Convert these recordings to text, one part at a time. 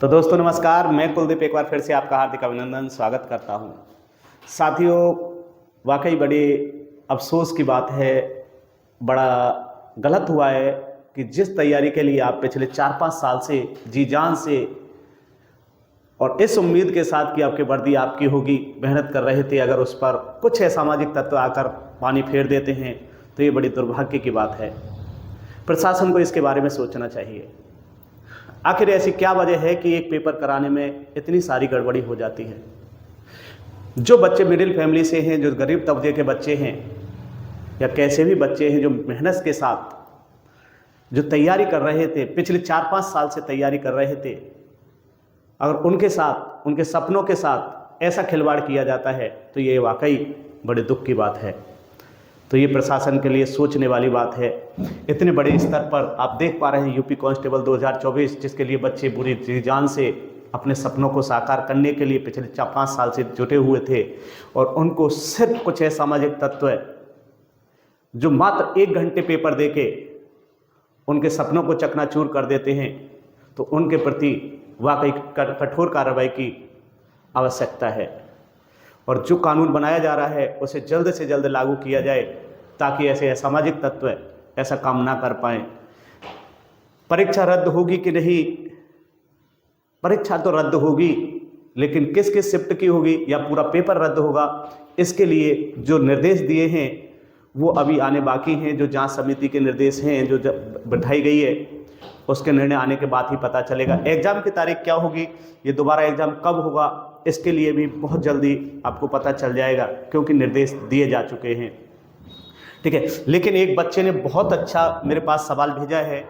तो दोस्तों नमस्कार, मैं कुलदीप एक बार फिर से आपका हार्दिक अभिनंदन स्वागत करता हूं। साथियों, वाकई बड़ी अफसोस की बात है, बड़ा गलत हुआ है कि जिस तैयारी के लिए आप पिछले 4-5 साल से जी जान से और इस उम्मीद के साथ कि आपकी वर्दी आपकी होगी मेहनत कर रहे थे, अगर उस पर कुछ असामाजिक तत्व आकर पानी फेर देते हैं तो ये बड़ी दुर्भाग्य की बात है। प्रशासन को इसके बारे में सोचना चाहिए। आखिर ऐसी क्या वजह है कि एक पेपर कराने में इतनी सारी गड़बड़ी हो जाती है। जो बच्चे मिडिल फैमिली से हैं, जो गरीब तबके के बच्चे हैं या कैसे भी बच्चे हैं जो मेहनत के साथ जो तैयारी कर रहे थे, पिछले 4-5 साल से तैयारी कर रहे थे, अगर उनके साथ, उनके सपनों के साथ ऐसा खिलवाड़ किया जाता है तो ये वाकई बड़े दुख की बात है। तो ये प्रशासन के लिए सोचने वाली बात है। इतने बड़े स्तर पर आप देख पा रहे हैं यूपी कांस्टेबल 2024, जिसके लिए बच्चे बुरी जी जान से अपने सपनों को साकार करने के लिए पिछले 4-5 साल से जुटे हुए थे और उनको सिर्फ कुछ असामाजिक तत्व जो मात्र 1 घंटे पेपर देके उनके सपनों को चकनाचूर कर देते हैं, तो उनके प्रति वाकई कठोर कार्रवाई की आवश्यकता है और जो कानून बनाया जा रहा है उसे जल्द से जल्द लागू किया जाए ताकि ऐसे असामाजिक तत्व ऐसा काम ना कर पाएँ। परीक्षा रद्द होगी कि नहीं, परीक्षा तो रद्द होगी, लेकिन किस किस शिफ्ट की होगी या पूरा पेपर रद्द होगा, इसके लिए जो निर्देश दिए हैं वो अभी आने बाकी हैं। जो जांच समिति के निर्देश हैं जो बैठाई गई है, उसके निर्णय आने के बाद ही पता चलेगा। एग्ज़ाम की तारीख क्या होगी, ये दोबारा एग्ज़ाम कब होगा, इसके लिए भी बहुत जल्दी आपको पता चल जाएगा क्योंकि निर्देश दिए जा चुके हैं। ठीक है, लेकिन एक बच्चे ने बहुत अच्छा मेरे पास सवाल भेजा है।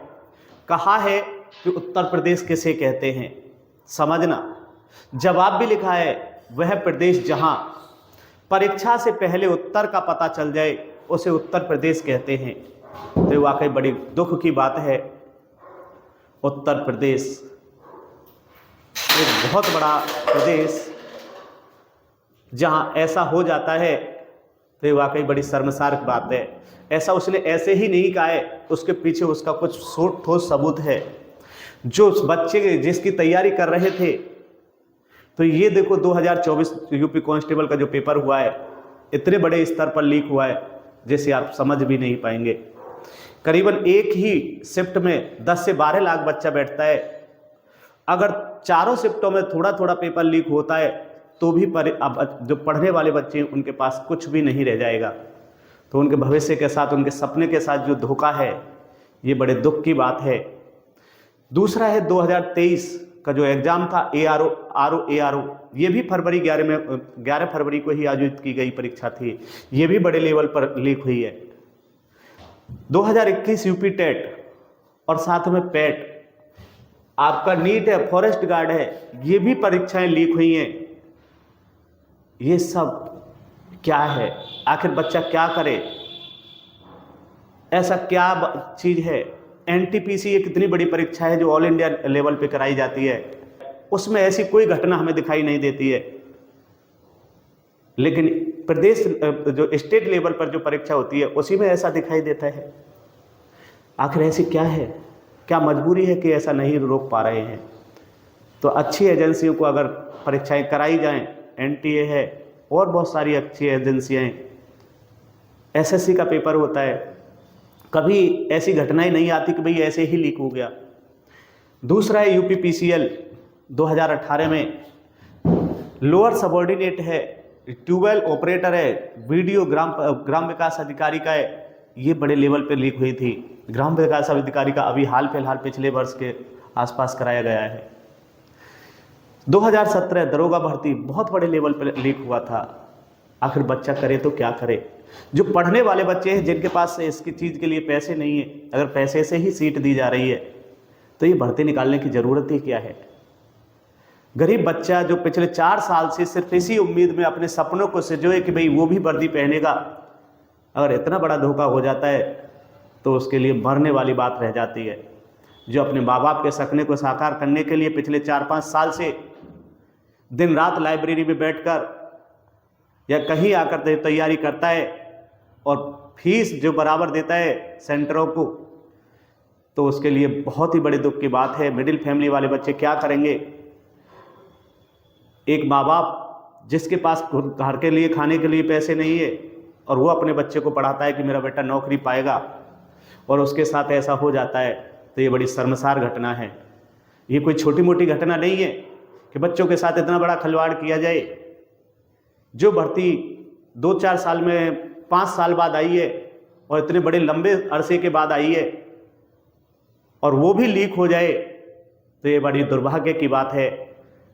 कहा है कि उत्तर प्रदेश किसे कहते हैं, समझना। जवाब भी लिखा है, वह प्रदेश जहां परीक्षा से पहले उत्तर का पता चल जाए उसे उत्तर प्रदेश कहते हैं। तो वाकई बड़ी दुख की बात है। उत्तर प्रदेश एक बहुत बड़ा प्रदेश, जहां ऐसा हो जाता है तो ये वाकई बड़ी शर्मसार बात है। ऐसा उसने ऐसे ही नहीं कहा है, उसके पीछे उसका कुछ ठोस सबूत है। जो उस बच्चे जिसकी तैयारी कर रहे थे, तो ये देखो 2024 यूपी कांस्टेबल का जो पेपर हुआ है, इतने बड़े स्तर पर लीक हुआ है जिसे आप समझ भी नहीं पाएंगे। करीबन एक ही शिफ्ट में 10 से 12 लाख बच्चा बैठता है। अगर चारों शिफ्टों में थोड़ा थोड़ा पेपर लीक होता है तो भी अब जो पढ़ने वाले बच्चे हैं उनके पास कुछ भी नहीं रह जाएगा। तो उनके भविष्य के साथ, उनके सपने के साथ जो धोखा है, ये बड़े दुख की बात है। दूसरा है 2023 का जो एग्ज़ाम था ARO, ये भी 11 फरवरी को ही आयोजित की गई परीक्षा थी। ये भी बड़े लेवल पर लीक हुई है। 2021 यूपी टेट और साथ में पेट, आपका नीट है, फॉरेस्ट गार्ड है, ये भी परीक्षाएं लीक हुई हैं। ये सब क्या है? आखिर बच्चा क्या करे? ऐसा क्या चीज़ है? NTPC एक कितनी बड़ी परीक्षा है जो ऑल इंडिया लेवल पे कराई जाती है, उसमें ऐसी कोई घटना हमें दिखाई नहीं देती है। लेकिन प्रदेश जो स्टेट लेवल पर जो परीक्षा होती है उसी में ऐसा दिखाई देता है। आखिर ऐसी क्या है? क्या मजबूरी है कि ऐसा नहीं रोक पा रहे हैं? तो अच्छी एजेंसियों को अगर परीक्षाएं कराई जाएं, NTA है और बहुत सारी अच्छी एजेंसियां, SSC का पेपर होता है, कभी ऐसी घटनाएं नहीं आती कि भाई ऐसे ही लीक हो गया। दूसरा है UPPCL 2018 में, लोअर सबऑर्डिनेट है, ट्यूबवेल ऑपरेटर है, वीडियो ग्राम विकास अधिकारी का है, ये बड़े लेवल पे लीक हुई थी। ग्राम विकास अधिकारी का अभी हाल फिलहाल पिछले वर्ष के आसपास कराया गया है। 2017 दरोगा भर्ती बहुत बड़े लेवल पर लीक हुआ था। आखिर बच्चा करे तो क्या करे? जो पढ़ने वाले बच्चे हैं जिनके पास इसकी चीज़ के लिए पैसे नहीं है, अगर पैसे से ही सीट दी जा रही है तो ये भर्ती निकालने की ज़रूरत ही क्या है? गरीब बच्चा जो पिछले 4 साल से सिर्फ इसी उम्मीद में अपने सपनों को सजोए कि भाई वो भी वर्दी पहनेगा, अगर इतना बड़ा धोखा हो जाता है तो उसके लिए मरने वाली बात रह जाती है। जो अपने माँ बाप के सपने को साकार करने के लिए पिछले 4-5 साल से दिन रात लाइब्रेरी में बैठकर या कहीं आकर तैयारी करता है और फीस जो बराबर देता है सेंटरों को, तो उसके लिए बहुत ही बड़े दुख की बात है। मिडिल फैमिली वाले बच्चे क्या करेंगे? एक माँ बाप जिसके पास घर के लिए खाने के लिए पैसे नहीं है और वो अपने बच्चे को पढ़ाता है कि मेरा बेटा नौकरी पाएगा और उसके साथ ऐसा हो जाता है, तो ये बड़ी शर्मसार घटना है। ये कोई छोटी मोटी घटना नहीं है कि बच्चों के साथ इतना बड़ा खिलवाड़ किया जाए। जो भर्ती 2-4 साल में 5 साल बाद आई है और इतने बड़े लंबे अरसे के बाद आई है और वो भी लीक हो जाए, तो ये बड़ी दुर्भाग्य की बात है।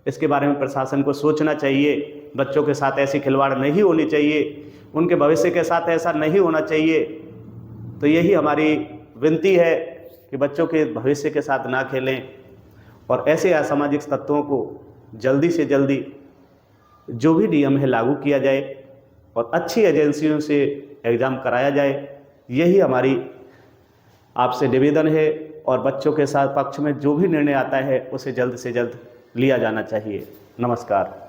इसके बारे में प्रशासन को सोचना चाहिए। बच्चों के साथ ऐसी खिलवाड़ नहीं होनी चाहिए, उनके भविष्य के साथ ऐसा नहीं होना चाहिए। तो यही हमारी विनती है कि बच्चों के भविष्य के साथ ना खेलें और ऐसे असामाजिक तत्वों को जल्दी से जल्दी जो भी नियम है लागू किया जाए और अच्छी एजेंसियों से एग्ज़ाम कराया जाए। यही हमारी आपसे निवेदन है और बच्चों के साथ पक्ष में जो भी निर्णय आता है उसे जल्द से जल्द लिया जाना चाहिए। नमस्कार।